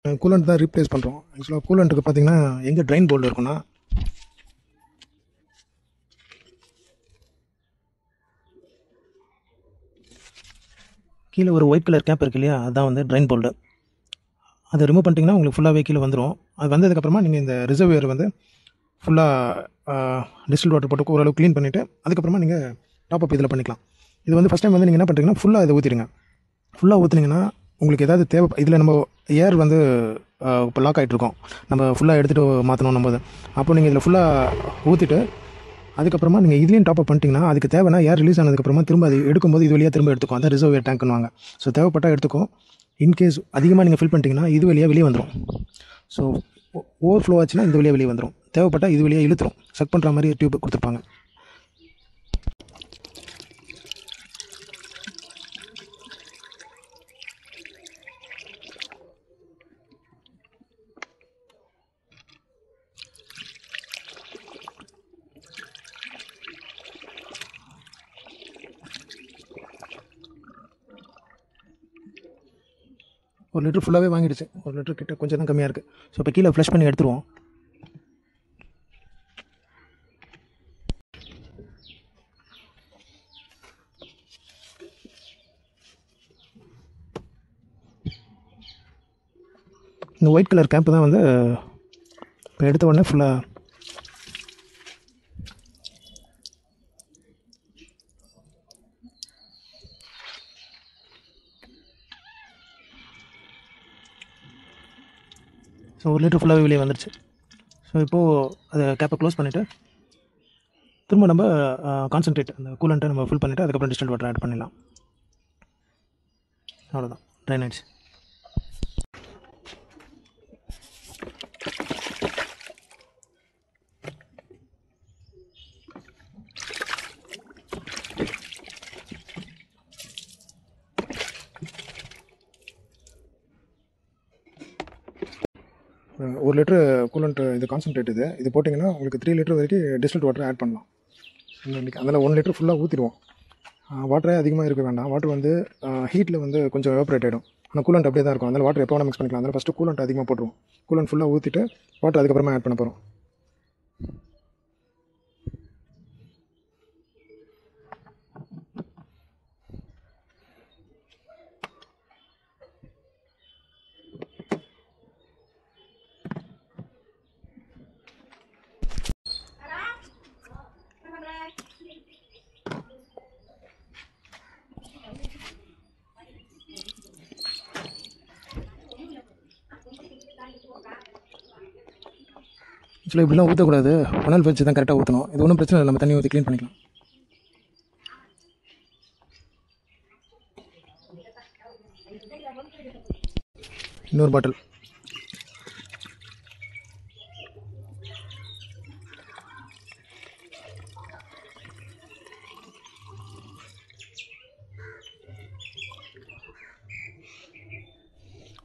Coolant தான் replace பண்ணுறோம். ஆக்சுவலாக கூலண்ட்டுக்கு பார்த்தீங்கன்னா எங்கே ட்ரைன் போர்டில் இருக்குன்னா கீழே ஒரு ஒயிட் கலர் கேப் இருக்கு இல்லையா, அதுதான் வந்து ட்ரைன் போல்டு. அதை ரிமூவ் பண்ணிட்டீங்கன்னா உங்களுக்கு ஃபுல்லாகவே கீழே வந்துடும். அது வந்ததுக்கப்புறமா நீங்கள் இந்த ரிசர்வியர் வந்து ஃபுல்லாக டிஸ்டில் வாட்டர் போட்டு ஓரளவு க்ளீன் பண்ணிவிட்டு அதுக்கப்புறமா நீங்கள் டாப் அப் இதில் பண்ணிக்கலாம். இது வந்து ஃபஸ்ட் டைம் வந்து நீங்கள் என்ன பண்ணுறீங்கன்னா ஃபுல்லாக இதை ஊற்றிடுங்க. ஃபுல்லாக ஊற்றுனீங்கன்னா உங்களுக்கு ஏதாவது தேவை, இதில் நம்ம ஏர் வந்து இப்போ லாக் ஆகிட்ருக்கோம், நம்ம ஃபுல்லாக எடுத்துகிட்டு மாற்றணும் நம்ம. அப்போ நீங்கள் இதில் ஃபுல்லாக ஊற்றிட்டு அதுக்கப்புறமா நீங்கள் இதுலேயும் டாப் அப் பண்ணிட்டீங்கன்னா அதுக்கு தேவைன்னா ஏர் ரிலீஸ் ஆனதுக்கப்புறமா திரும்ப அது எடுக்கும்போது இது வழியாக திரும்ப எடுத்துக்கும். அதான் ரிசர்வியர் டேங்க்னுவாங்க. ஸோ தேவைப்பட்டால் எடுத்துக்கும். இன்கேஸ் அதிகமாக நீங்கள் ஃபில் பண்ணிட்டீங்கன்னா இது வழியாக வெளியே வந்துடும். ஸோ ஓவர் ஃப்ளோ ஆச்சுன்னா இந்த வழியாக வெளியே வந்துடும். தேவைப்பட்டால் இது வழியாக இழுத்துரும். செக் பண்ணுற மாதிரி டியூப் கொடுத்துருப்பாங்க. ஒரு லிட்டர் ஃபுல்லாகவே வாங்கிடுச்சு. ஒரு லிட்டர் கிட்ட கொஞ்சம் தான் கம்மியாக இருக்குது. ஸோ இப்போ கீழே ஃப்ளஷ் பண்ணி எடுத்துருவோம். இந்த ஒயிட் கலர் கேப்பு தான் வந்து இப்போ எடுத்த உடனே ஃபுல்லாக ஸோ ஒரு லிட்டர் ஃபுல்லாகவே வெளியே வந்துடுச்சு. ஸோ இப்போது அதை கேப்பை க்ளோஸ் பண்ணிவிட்டு திரும்ப நம்ம கான்சன்ட்ரேட் அந்த கூலண்ட்டை நம்ம ஃபில் பண்ணிவிட்டு அதுக்கப்புறம் டிஸ்டில்ட் வாட்டர் ஆட் பண்ணிடலாம். அவ்வளோதான், ட்ரைன் ஆயிடுச்சு. ஒரு லிட்டரு கூலண்ட் இது கான்சன்ட்ரேட் இது போட்டிங்கன்னா உங்களுக்கு 3 லிட்டர் வரைக்கும் டிஸ்டில்ட் வாட்டர் ஆட் பண்ணலாம். அதில் 1 லிட்டர் ஃபுல்லாக ஊற்றிடுவோம். வாட்டரே அதிகமாக இருக்க வேண்டாம். வாட்டர் வந்து ஹீட்டில் வந்து கொஞ்சம் எவாப்ரேட் ஆகிடும். ஆனால் கூலண்ட் அப்படியே தான் இருக்கும். அதனால் வாட்டர் எப்போ வேணால் மிக்ஸ் பண்ணிக்கலாம். அதனால் ஃபஸ்ட்டு கூலண்ட் அதிகமாக போட்டுருவோம். கூலண்ட் ஃபுல்லாக ஊற்றிட்டு வாட்டர் அதுக்கப்புறமா ஆட் பண்ண போகிறோம். ஆக்சுவலாக இப்படிலாம் ஊற்றக்கூடாது. மணல் வச்சு தான் கரெக்டாக ஊற்றணும். இது ஒன்றும் பிரச்சனை இல்லை, நம்ம தண்ணி ஊற்றி க்ளீன் பண்ணிக்கலாம். இன்னொரு பாட்டில்.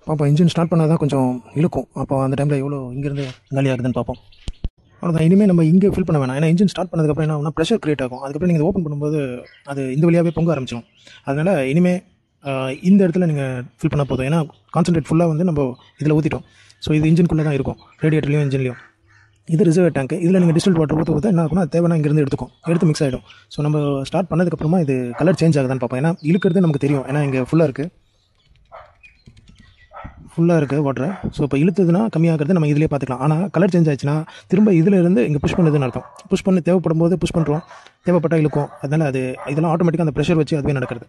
பார்ப்போம், இன்ஜின் ஸ்டார்ட் பண்ணால் தான் கொஞ்சம் இழுக்கும். அப்போ அந்த டைமில் எவ்வளோ இங்கேருந்து காலி ஆகுதுன்னு பார்ப்போம். அவ்வளோதான். இனிமேல் நம்ம இங்கே ஃபில் பண்ண வேணாம். ஏன்னா இன்ஜின் ஸ்டார்ட் பண்ணதுக்கப்புறம் என்ன ஆகும்னா ப்ரெஷர் கிரியேட் ஆகும். அதுக்கப்புறம் நீங்கள் ஓப்பன் பண்ணும்போது அது இந்த வழியாகவே பொங்க ஆரம்பிச்சிடும். அதனால் இனிமேல் இந்த இடத்துல நீங்கள் ஃபில் பண்ண போதும். ஏன்னா கான்சன்ட்ரேட் ஃபுல்லாக வந்து நம்ம இதில் ஊற்றிட்டோம். ஸோ இது இன்ஜின்குள்ளே தான் இருக்கும், ரேடியேட்டர்லையும் இன்ஜின்லையும். இது ரிசர்வர் டேங்க். இதில் நீங்கள் டிஸ்டில்ட் வாட்டர் ஊற்ற என்ன ஆகும்னா தேவைன்னா இங்கேருந்து எடுத்து மிக்ஸ் ஆகிடும். ஸோ நம்ம ஸ்டார்ட் பண்ணதுக்கப்புறமா இது கலர் சேஞ்ச் ஆகுதான்னு பார்ப்போம். ஏன்னா இழுக்கிறது நமக்கு தெரியும். ஏன்னா இங்கே ஃபுல்லாக இருக்குது வாட்டர். ஸோ இப்போ இழுத்ததுன்னா கம்மியாகிறது நம்ம இதிலே பார்த்துக்கலாம். ஆனால் கலர் சேஞ்ச் ஆச்சுன்னா திரும்ப இதில் இருந்து இங்கே புஷ் பண்ணுதுன்னு அர்த்தம். புஷ் பண்ணி தேவைப்படும் போது புஷ் பண்ணுறோம், தேவைப்பட்டால் இழுக்கும். அதனால் இதெல்லாம் ஆட்டோமேட்டிக்காக அந்த ப்ரெஷர் வச்சு அதுவே நடக்கிறது.